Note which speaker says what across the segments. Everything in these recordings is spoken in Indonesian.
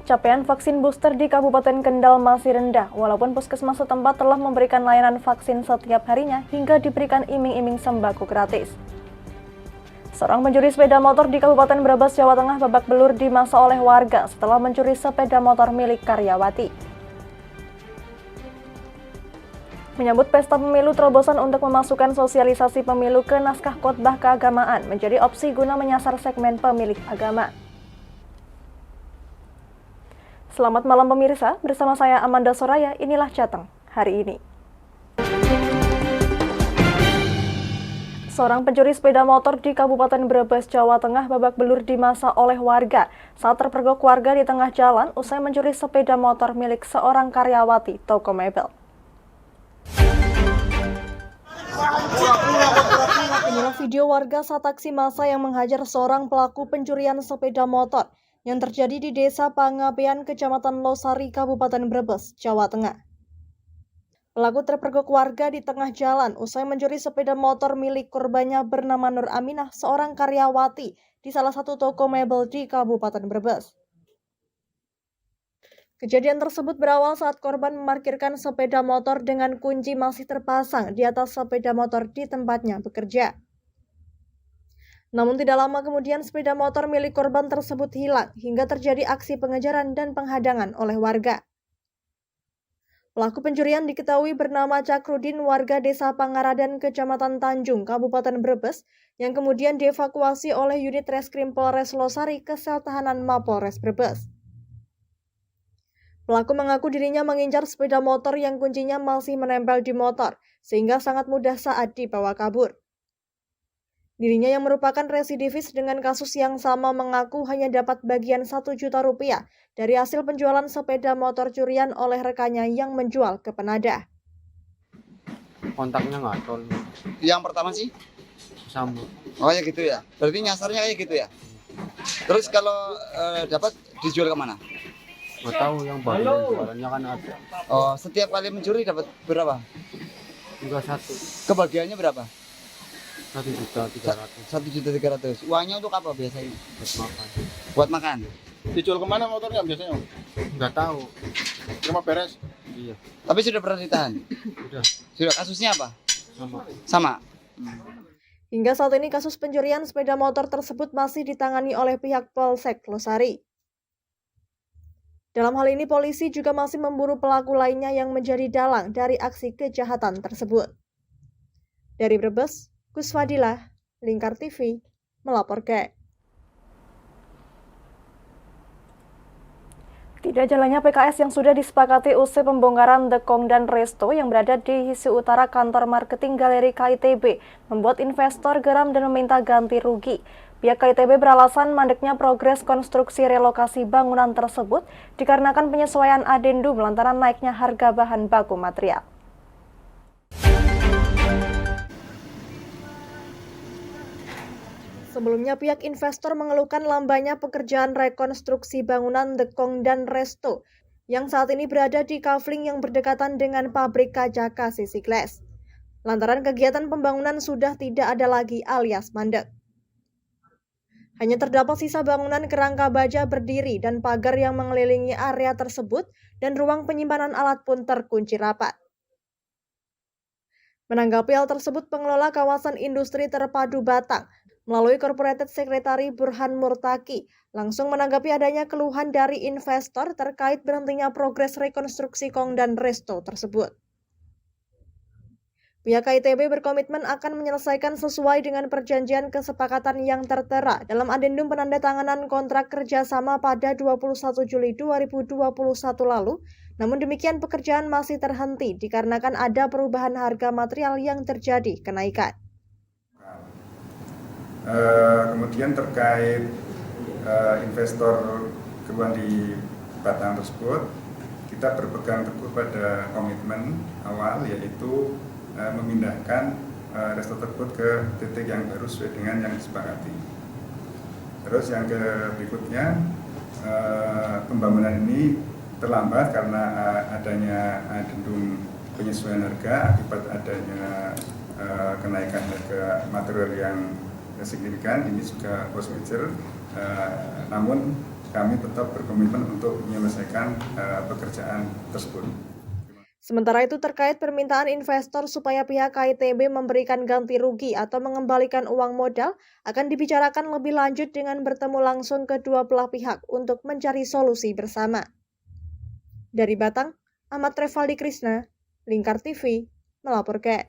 Speaker 1: Capaian vaksin booster di Kabupaten Kendal masih rendah, walaupun puskesmas setempat telah memberikan layanan vaksin setiap harinya hingga diberikan iming-iming sembako gratis. Seorang pencuri sepeda motor di Kabupaten Brebes, Jawa Tengah babak belur di masa oleh warga setelah mencuri sepeda motor milik karyawati. Menyambut pesta pemilu, terobosan untuk memasukkan sosialisasi pemilu ke naskah khotbah keagamaan menjadi opsi guna menyasar segmen pemilik agama. Selamat malam pemirsa, bersama saya Amanda Soraya, inilah Jateng hari ini. Seorang pencuri sepeda motor di Kabupaten Brebes, Jawa Tengah babak belur di masa oleh warga saat terpergok warga di tengah jalan usai mencuri sepeda motor milik seorang karyawati toko mebel. Inilah video warga saat aksi massa yang menghajar seorang pelaku pencurian sepeda motor yang terjadi di Desa Pangabean, Kecamatan Losari, Kabupaten Brebes, Jawa Tengah. Pelaku terpergok warga di tengah jalan usai mencuri sepeda motor milik korbannya bernama Nur Aminah, seorang karyawati di salah satu toko mebel di Kabupaten Brebes. Kejadian tersebut berawal saat korban memarkirkan sepeda motor dengan kunci masih terpasang di atas sepeda motor di tempatnya bekerja. Namun tidak lama kemudian sepeda motor milik korban tersebut hilang hingga terjadi aksi pengejaran dan penghadangan oleh warga. Pelaku pencurian diketahui bernama Cakrudin, warga Desa Pangaradan, Kecamatan Tanjung, Kabupaten Brebes, yang kemudian dievakuasi oleh unit Reskrim Polres Losari ke sel tahanan Mapolres Brebes. Pelaku mengaku dirinya mengincar sepeda motor yang kuncinya masih menempel di motor, sehingga sangat mudah saat dibawa kabur. Dirinya yang merupakan residivis dengan kasus yang sama mengaku hanya dapat bagian 1 juta rupiah dari hasil penjualan sepeda motor curian oleh rekannya yang menjual ke penadah.
Speaker 2: Kontaknya nggak tahu.
Speaker 3: Yang pertama sih?
Speaker 2: Sama.
Speaker 3: Oh ya gitu ya. Berarti nyasarnya kayak gitu ya. Terus kalau dapat dijual kemana?
Speaker 2: Nggak tahu, yang baru jualannya kan ada.
Speaker 3: Oh, setiap kali mencuri dapat berapa?
Speaker 2: Juga satu.
Speaker 3: Kebagiannya berapa?
Speaker 2: 1.300.000.
Speaker 3: 1.300.000. Uangnya untuk apa biasanya?
Speaker 2: Buat makan.
Speaker 3: Buat makan.
Speaker 4: Dijual kemana motornya biasanya?
Speaker 2: Nggak tahu.
Speaker 4: Cuma beres.
Speaker 2: Iya.
Speaker 3: Tapi sudah pernah ditahan?
Speaker 2: Udah.
Speaker 3: Sudah. Kasusnya apa?
Speaker 2: Sama.
Speaker 1: Hingga saat ini kasus pencurian sepeda motor tersebut masih ditangani oleh pihak Polsek Losari. Dalam hal ini polisi juga masih memburu pelaku lainnya yang menjadi dalang dari aksi kejahatan tersebut. Dari Brebes, Kusfadilah, Lingkar TV, melaporkan. Tidak jalannya PKS yang sudah disepakati usai pembongkaran The Kong dan Resto yang berada di sisi utara kantor marketing Galeri KITB membuat investor geram dan meminta ganti rugi. Pihak KITB beralasan mandeknya progres konstruksi relokasi bangunan tersebut dikarenakan penyesuaian adendum lantaran naiknya harga bahan baku material. Sebelumnya pihak investor mengeluhkan lambannya pekerjaan rekonstruksi bangunan The Kong dan Resto yang saat ini berada di kafling yang berdekatan dengan pabrik kaca Kasisi Glass. Lantaran kegiatan pembangunan sudah tidak ada lagi alias mandek. Hanya terdapat sisa bangunan kerangka baja berdiri dan pagar yang mengelilingi area tersebut dan ruang penyimpanan alat pun terkunci rapat. Menanggapi hal tersebut, pengelola kawasan industri terpadu Batang melalui Corporate Secretary Burhan Murtaki langsung menanggapi adanya keluhan dari investor terkait berhentinya progres rekonstruksi Kong dan Resto tersebut. Pihak KITB berkomitmen akan menyelesaikan sesuai dengan perjanjian kesepakatan yang tertera dalam adendum penandatanganan kontrak kerjasama pada 21 Juli 2021 lalu. Namun demikian pekerjaan masih terhenti dikarenakan ada perubahan harga material yang terjadi kenaikan.
Speaker 5: Kemudian terkait investor keluhan di Batang tersebut, kita berpegang teguh pada komitmen awal yaitu memindahkan resto tersebut ke titik yang baru sesuai dengan yang disepakati. Terus yang berikutnya, pembangunan ini terlambat karena adanya adendum penyesuaian harga akibat adanya kenaikan harga material yang signifikan. Ini juga force majeure, namun kami tetap berkomitmen untuk menyelesaikan pekerjaan tersebut.
Speaker 1: Sementara itu terkait permintaan investor supaya pihak KITB memberikan ganti rugi atau mengembalikan uang modal akan dibicarakan lebih lanjut dengan bertemu langsung kedua belah pihak untuk mencari solusi bersama. Dari Batang, Ahmad Revaldi Krisna, Lingkar TV, melaporkan.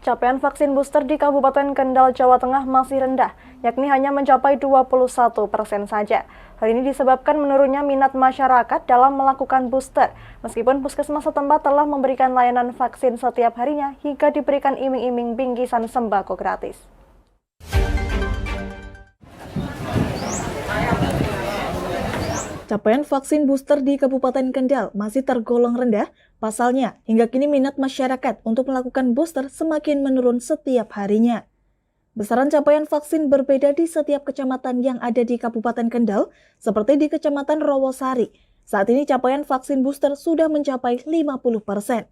Speaker 1: Capaian vaksin booster di Kabupaten Kendal, Jawa Tengah masih rendah, yakni hanya mencapai 21% saja. Hal ini disebabkan menurunnya minat masyarakat dalam melakukan booster, meskipun puskesmas setempat telah memberikan layanan vaksin setiap harinya hingga diberikan iming-iming bingkisan sembako gratis. Capaian vaksin booster di Kabupaten Kendal masih tergolong rendah. Pasalnya, hingga kini minat masyarakat untuk melakukan booster semakin menurun setiap harinya. Besaran capaian vaksin berbeda di setiap kecamatan yang ada di Kabupaten Kendal, seperti di Kecamatan Rawasari. Saat ini capaian vaksin booster sudah mencapai 50%.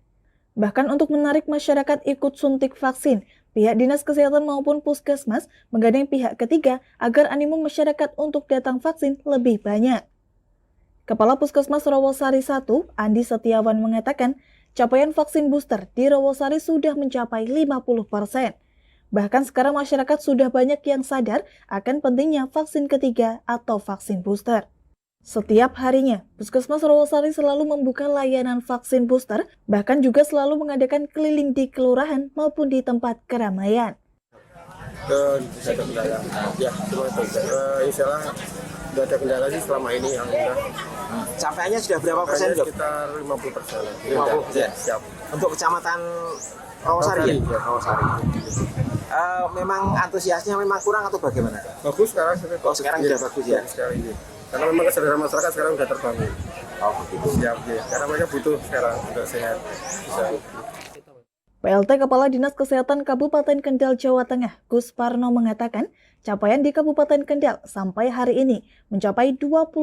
Speaker 1: Bahkan untuk menarik masyarakat ikut suntik vaksin, pihak Dinas Kesehatan maupun Puskesmas menggandeng pihak ketiga agar animo masyarakat untuk datang vaksin lebih banyak. Kepala Puskesmas Rawasari 1, Andi Setiawan mengatakan, capaian vaksin booster di Rawasari sudah mencapai 50%. Bahkan sekarang masyarakat sudah banyak yang sadar akan pentingnya vaksin ketiga atau vaksin booster. Setiap harinya, Puskesmas Rawasari selalu membuka layanan vaksin booster, bahkan juga selalu mengadakan keliling di kelurahan maupun di tempat keramaian.
Speaker 6: Tidak ada kendala. Ya, semua itu. Insya Allah tidak ada kendala sih selama ini. Alhamdulillah.
Speaker 7: Capaiannya sudah berapa persen, Dok?
Speaker 6: Sekitar 50%.
Speaker 7: 50%.
Speaker 6: Siap.
Speaker 7: Untuk Kecamatan Rawasari ya?
Speaker 6: Ya.
Speaker 7: Rawasari. Memang antusiasnya memang kurang atau bagaimana?
Speaker 6: Bagus sekarang.
Speaker 7: Oh, sekarang sudah bagus ya?
Speaker 6: Sekarang ini. Karena memang kesadaran masyarakat sekarang sudah terbangun.
Speaker 7: Oh, begitu.
Speaker 6: Siap, ya. Karena mereka butuh sekarang untuk sehat. Bisa.
Speaker 1: PLT Kepala Dinas Kesehatan Kabupaten Kendal, Jawa Tengah, Gus Parno mengatakan, capaian di Kabupaten Kendal sampai hari ini mencapai 21%.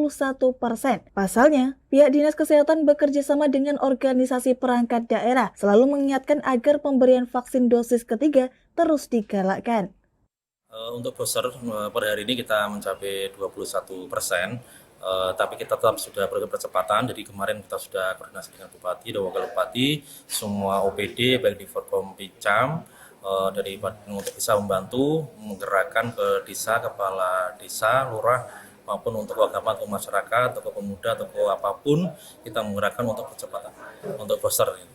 Speaker 1: Pasalnya, pihak Dinas Kesehatan bekerja sama dengan organisasi perangkat daerah, selalu mengingatkan agar pemberian vaksin dosis ketiga terus digalakkan.
Speaker 8: Untuk booster per hari ini kita mencapai 21%. Tapi kita tetap sudah berkecepatan. Jadi kemarin kita sudah koordinasi dengan Bupati dan Wakil Bupati, semua OPD baik di Forkom Picam untuk bisa membantu menggerakkan ke desa, kepala desa, lurah maupun untuk agama, untuk masyarakat, tokoh pemuda, tokoh apapun kita menggerakkan untuk percepatan untuk booster ini.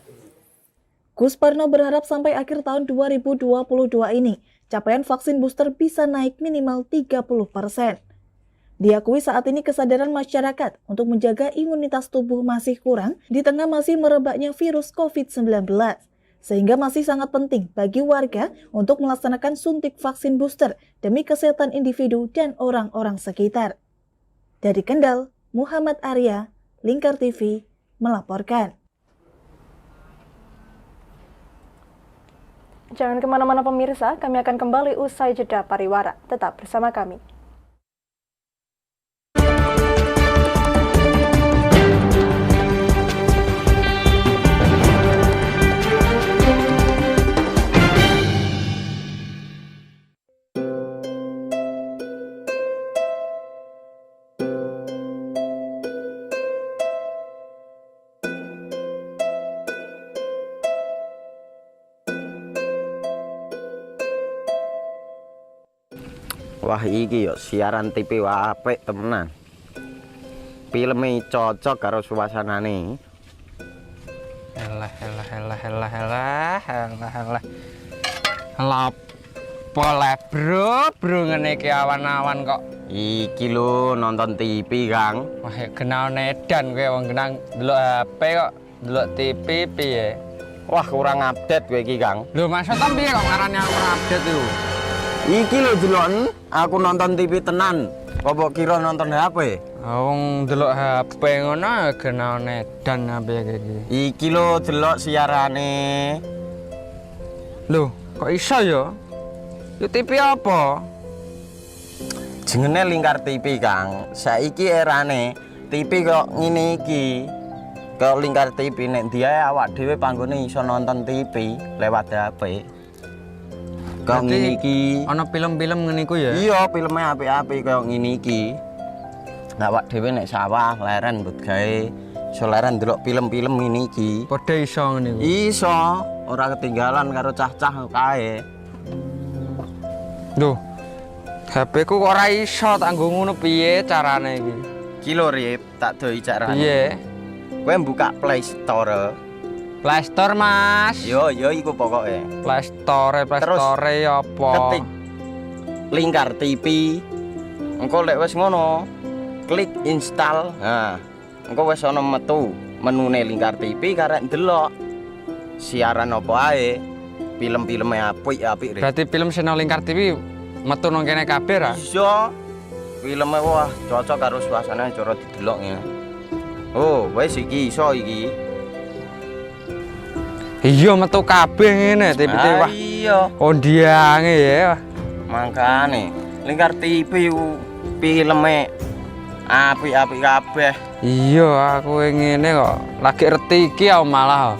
Speaker 1: Gus Parno berharap sampai akhir tahun 2022 ini capaian vaksin booster bisa naik minimal 30%. Diakui saat ini kesadaran masyarakat untuk menjaga imunitas tubuh masih kurang di tengah masih merebaknya virus COVID-19. Sehingga masih sangat penting bagi warga untuk melaksanakan suntik vaksin booster demi kesehatan individu dan orang-orang sekitar. Dari Kendal, Muhammad Arya, Lingkar TV, melaporkan. Jangan kemana-mana pemirsa, kami akan kembali usai jeda pariwara. Tetap bersama kami.
Speaker 9: Wah iki yo siaran TV apik temenan. Filme cocok karo suasanane.
Speaker 10: Elah. Boleh bro ngene iki awan-awan kok.
Speaker 9: Iki lho nonton TV, Kang.
Speaker 10: Wah, kenal nedan kowe wong genang delok HP kok delok TV piye?
Speaker 9: Wah, kurang update kowe iki, Kang.
Speaker 10: Lho, maksudnya piye kok ngarane aku update iku?
Speaker 9: Iki lho deloken, aku nonton TV tenan. Apa kira nonton HP?
Speaker 10: Wong delok HP ngono kenal nedan apa iki.
Speaker 9: Iki lho delok siarane.
Speaker 10: Lho, kok iso ya? Yo TV apa?
Speaker 9: Jenenge Lingkar TV, Kang. Saiki erane TV kok ngene iki. Kok Lingkar TV nek dia awak dhewe panggone iso nonton TV lewat HP. Kok ngene iki.
Speaker 10: Ana film-film ngene iku ya.
Speaker 9: Iya, filme apik-apik kaya ngene iki. Nah, awak dhewe nek sawah leren mbut gawe iso leren ndelok film-film ngene iki.
Speaker 10: Padha iso ngene iku.
Speaker 9: Iso, ora ketinggalan karo cah-cah kae.
Speaker 10: Duh. HP ku kok ora iso tak nggo ngono piye carane iki?
Speaker 9: Iki lho Rip, tak doi carane.
Speaker 10: Piye?
Speaker 9: Kowe buka Play Store.
Speaker 10: Play Store, Mas.
Speaker 9: Yo iku pokoke.
Speaker 10: Play Store apa?
Speaker 9: Ketik Lingkar TV. Engko lek wis ngono, klik install. Nah, engko wis ana metu menune Lingkar TV karek ndelok siaran apa ae. Film-filme apik-apik.
Speaker 10: Berarti film channel Lingkar TV metu nang kene kabeh ra?
Speaker 9: Iso. Filme wah cocok karo suasana cara didelok ya. Oh, wis iki iso iki.
Speaker 10: Iya metu kabeh ngene TV-TV wah.
Speaker 9: Iya.
Speaker 10: Kondiange ya.
Speaker 9: Mangkane Lingkar TV filme apik-apik kabeh.
Speaker 10: Iya, aku ngene kok. Lagi reti iki aku malah.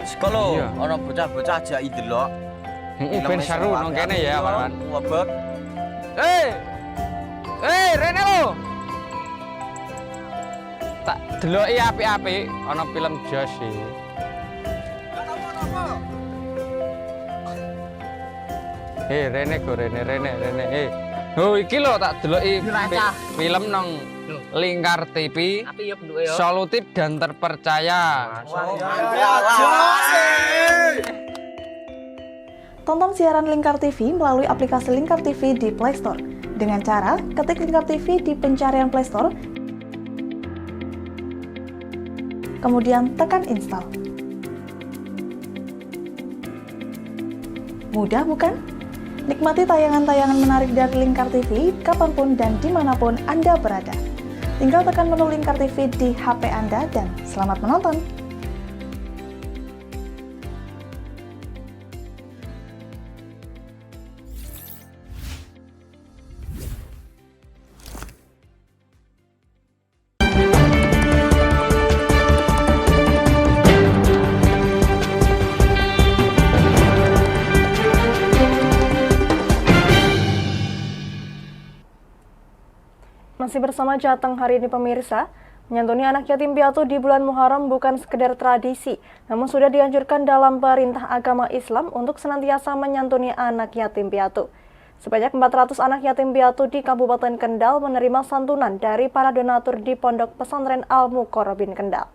Speaker 9: Sekolo,
Speaker 10: Iya.
Speaker 9: ana bocah-bocah ajak delok.
Speaker 10: Heeh, ben seru nang kene ya, Pak.
Speaker 9: Wabek.
Speaker 10: Rene lo. Tak deloki apik-apik ana film Josh iki. Rene go Rene. Oh iki lho tak deloki film nang Lingkar TV. Solutif dan terpercaya.
Speaker 1: Tonton siaran Lingkar TV melalui aplikasi Lingkar TV di Play Store. Dengan cara ketik Lingkar TV di pencarian Play Store, kemudian tekan install. Mudah bukan? Nikmati tayangan-tayangan menarik dari Lingkar TV kapanpun dan dimanapun Anda berada. Tinggal tekan menu Lingkar TV di HP Anda dan selamat menonton! Masih bersama Jateng hari ini pemirsa, menyantuni anak yatim piatu di bulan Muharram bukan sekedar tradisi, namun sudah dianjurkan dalam perintah agama Islam untuk senantiasa menyantuni anak yatim piatu. Sebanyak 400 anak yatim piatu di Kabupaten Kendal menerima santunan dari para donatur di Pondok Pesantren Al-Muqarrabin Kendal.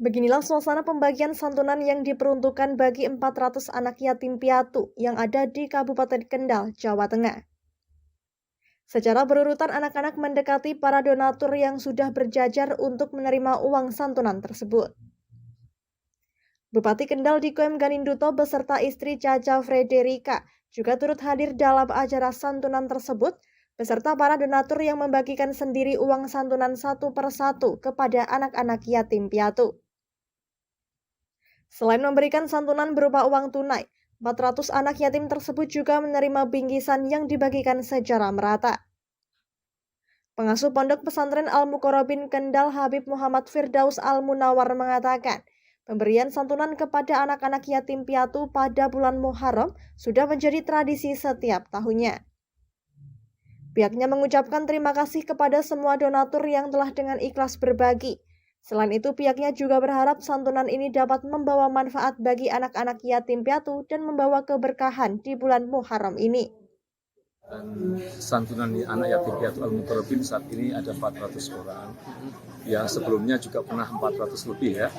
Speaker 1: Beginilah suasana pembagian santunan yang diperuntukkan bagi 400 anak yatim piatu yang ada di Kabupaten Kendal, Jawa Tengah. Secara berurutan anak-anak mendekati para donatur yang sudah berjajar untuk menerima uang santunan tersebut. Bupati Kendal Dikoem Ganinduto beserta istri Caca Frederika juga turut hadir dalam acara santunan tersebut beserta para donatur yang membagikan sendiri uang santunan satu persatu kepada anak-anak yatim piatu. Selain memberikan santunan berupa uang tunai, 400 anak yatim tersebut juga menerima bingkisan yang dibagikan secara merata. Pengasuh Pondok Pesantren Al-Muqarrabin Kendal Habib Muhammad Firdaus Al-Munawar mengatakan, pemberian santunan kepada anak-anak yatim piatu pada bulan Muharram sudah menjadi tradisi setiap tahunnya. Pihaknya mengucapkan terima kasih kepada semua donatur yang telah dengan ikhlas berbagi. Selain itu, pihaknya juga berharap santunan ini dapat membawa manfaat bagi anak-anak yatim piatu dan membawa keberkahan di bulan Muharram ini.
Speaker 11: Dan santunan anak yatim piatu Al-Muqarrabin saat ini ada 400 orang. Yang sebelumnya juga pernah 400 lebih ya.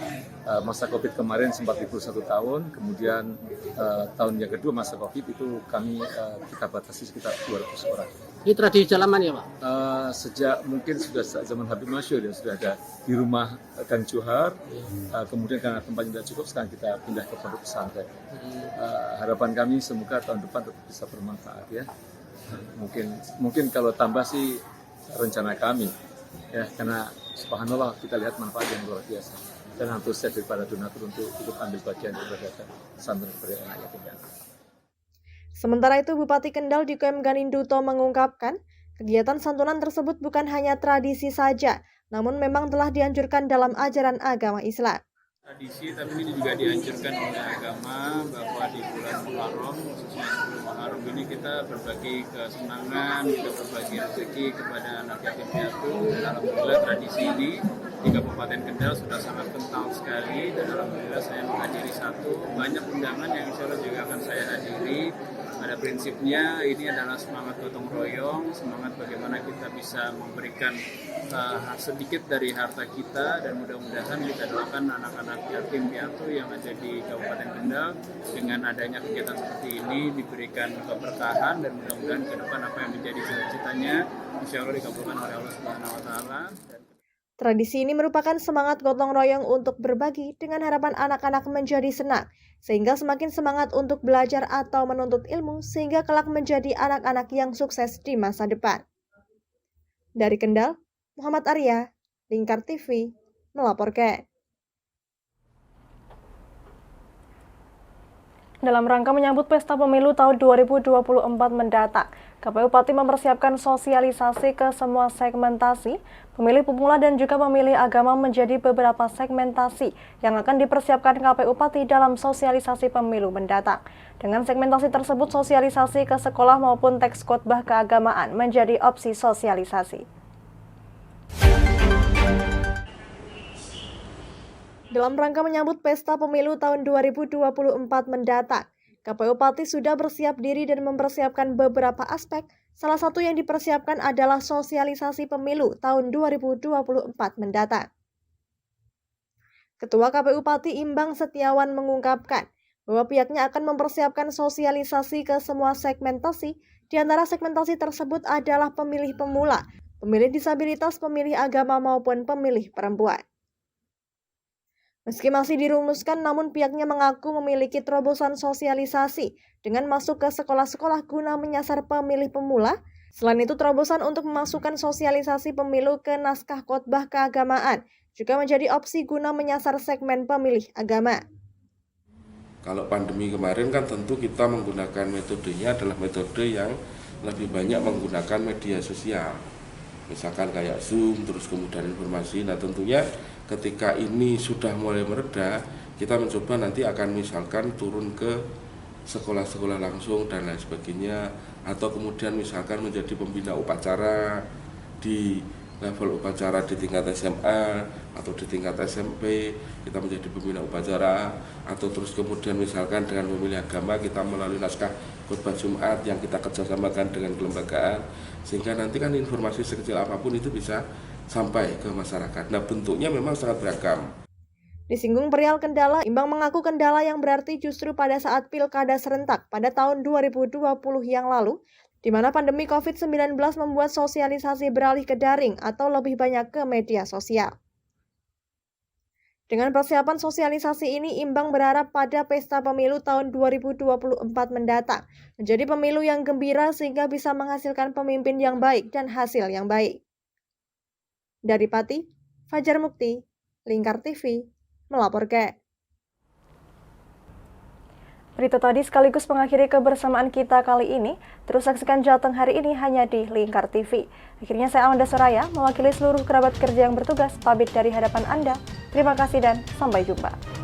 Speaker 11: Masa Covid kemarin sempat libur 1 tahun, kemudian tahun yang kedua masa Covid itu kami kita batasi sekitar 200 orang.
Speaker 12: Ini tradisi lama ya Pak?
Speaker 11: Sejak mungkin sudah zaman Habib Masyur yang sudah ada di rumah Kang Johar, kemudian karena tempatnya tidak cukup sekarang kita pindah ke pondok pesantren. Harapan kami semoga tahun depan tetap bisa bermanfaat ya. Mungkin kalau tambah sih rencana kami ya, karena subhanallah kita lihat manfaat yang luar biasa dan antusias daripada donatur untuk ikut ambil bagian daripada santunan kepada anak yatim piatu.
Speaker 1: Sementara itu, Bupati Kendal Dikoem Ganinduto mengungkapkan, Kegiatan santunan tersebut bukan hanya tradisi saja, namun memang telah dianjurkan dalam ajaran agama Islam.
Speaker 12: Tradisi, tapi ini juga dianjurkan oleh agama bahwa di bulan Muharram, khususnya sebelum Muharram ini kita berbagi kesenangan, kita berbagi rezeki kepada anak yatim piatu. Dan alhamdulillah tradisi ini di Kabupaten Kendal sudah sangat kental sekali, dan alhamdulillah saya menghadiri banyak undangan yang insya Allah juga akan saya hadiri. Pada prinsipnya ini adalah semangat gotong royong, semangat bagaimana kita bisa memberikan sedikit dari harta kita, dan mudah-mudahan kita doakan anak-anak yatim piatu yang ada di Kabupaten Kendal dengan adanya kegiatan seperti ini diberikan keberkahan, dan mudah-mudahan ke depan apa yang menjadi cita-citanya insya Allah dikabulkan oleh Allah Subhanahu wa Ta'ala.
Speaker 1: Tradisi ini merupakan semangat gotong royong untuk berbagi dengan harapan anak-anak menjadi senang, sehingga semakin semangat untuk belajar atau menuntut ilmu, sehingga kelak menjadi anak-anak yang sukses di masa depan. Dari Kendal, Muhammad Arya, Lingkar TV, melaporkan. Dalam rangka menyambut Pesta Pemilu tahun 2024 mendatang, KPU Pati mempersiapkan sosialisasi ke semua segmentasi, pemilih pemula dan juga pemilih agama menjadi beberapa segmentasi yang akan dipersiapkan KPU Pati dalam sosialisasi pemilu mendatang. Dengan segmentasi tersebut, sosialisasi ke sekolah maupun teks khotbah keagamaan menjadi opsi sosialisasi. Dalam rangka menyambut Pesta Pemilu tahun 2024 mendatang, KPU Pati sudah bersiap diri dan mempersiapkan beberapa aspek. Salah satu yang dipersiapkan adalah sosialisasi pemilu tahun 2024 mendatang. Ketua KPU Pati Imbang Setiawan mengungkapkan bahwa pihaknya akan mempersiapkan sosialisasi ke semua segmentasi. Di antara segmentasi tersebut adalah pemilih pemula, pemilih disabilitas, pemilih agama maupun pemilih perempuan. Meski masih dirumuskan, namun pihaknya mengaku memiliki terobosan sosialisasi dengan masuk ke sekolah-sekolah guna menyasar pemilih pemula. Selain itu, terobosan untuk memasukkan sosialisasi pemilu ke naskah khotbah keagamaan juga menjadi opsi guna menyasar segmen pemilih agama.
Speaker 13: Kalau pandemi kemarin kan tentu kita menggunakan metodenya adalah metode yang lebih banyak menggunakan media sosial. Misalkan kayak Zoom, terus kemudian informasi. Nah tentunya ketika ini sudah mulai mereda, kita mencoba nanti akan misalkan turun ke sekolah-sekolah langsung dan lain sebagainya, atau kemudian misalkan menjadi pembina upacara di level upacara di tingkat SMA atau di tingkat SMP, kita menjadi pembina upacara, atau terus kemudian misalkan dengan pemilih agama kita melalui naskah khotbah Jumat yang kita kerjasamakan dengan kelembagaan, sehingga nanti kan informasi sekecil apapun itu bisa sampai ke masyarakat. Nah bentuknya memang sangat beragam.
Speaker 1: Disinggung perihal kendala, Imbang mengaku kendala yang berarti justru pada saat pilkada serentak pada tahun 2020 yang lalu, di mana pandemi COVID-19 membuat sosialisasi beralih ke daring atau lebih banyak ke media sosial. Dengan persiapan sosialisasi ini, Imbang berharap pada Pesta Pemilu tahun 2024 mendatang menjadi pemilu yang gembira sehingga bisa menghasilkan pemimpin yang baik dan hasil yang baik. Dari Pati, Fajar Mukti, Lingkar TV, melaporkan. Berita tadi sekaligus mengakhiri kebersamaan kita kali ini. Terus saksikan Jateng hari ini hanya di Lingkar TV. Akhirnya saya Amanda Soraya, mewakili seluruh kerabat kerja yang bertugas, pamit dari hadapan Anda. Terima kasih dan sampai jumpa.